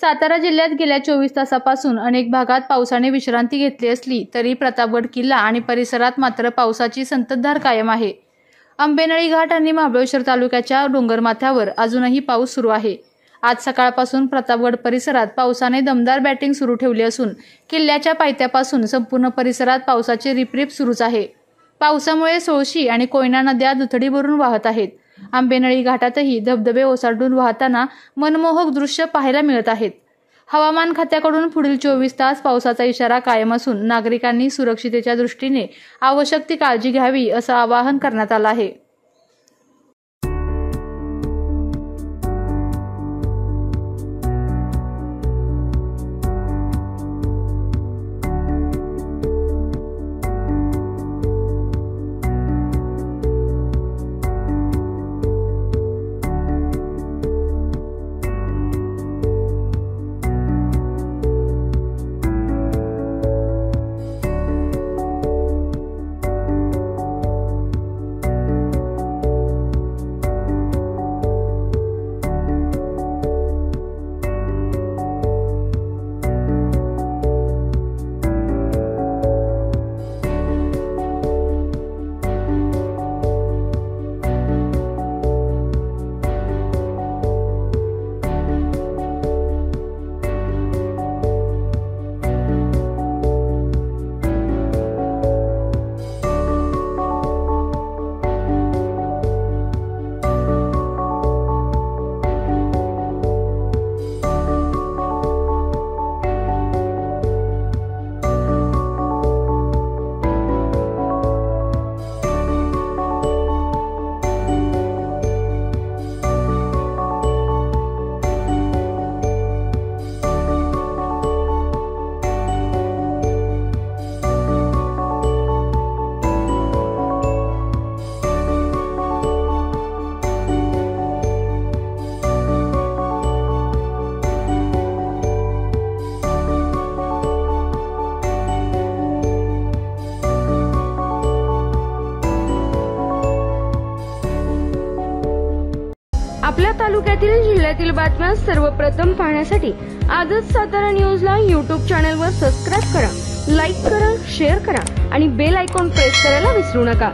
सातारा जिल्ह्यात गेल्या 24 तासापासून अनेक भागात पावसाने विश्रांती घेतली असली तरी प्रतापगड किल्ला आणि परिसरात मात्र पावसाची संततधार कायम आहे। आंबेनळी घाट आणि महाबळेश्वर तालुक्याच्या डोंगरमाथ्यावर अजूनही पाऊस सुरू आहे। आज सकाळपासून प्रतापगड परिसरात पावसाने दमदार बॅटिंग सुरू ठेवली असून किल्ल्याच्या पायथ्यापासून संपूर्ण परिसरात पावसाची रिपरिप सुरूच आहे। पावसामुळे सोळशी आणि कोयना नद्या दुथडी भरून वाहत आहेत। आंबेनळी घाटातही धबधबे ओसंडून वाहताना मनमोहक दृश्य पाहायला मिळत आहेत। हवामान खात्याकडून पुढील 24 तास पावसाचा इशारा कायम असून नागरिकांनी सुरक्षितेच्या दृष्टीने आवश्यक ती काळजी घ्यावी असं आवाहन करण्यात आलं आहे। आपल्या तालुक्यातील जिल्ह्यातील बातम्या सर्वप्रथम पाहण्यासाठी आजच सातारा न्यूजला YouTube चॅनलवर सबस्क्राइब करा, लाईक करा, शेअर करा आणि बेल आयकॉन प्रेस करायला विसरू नका।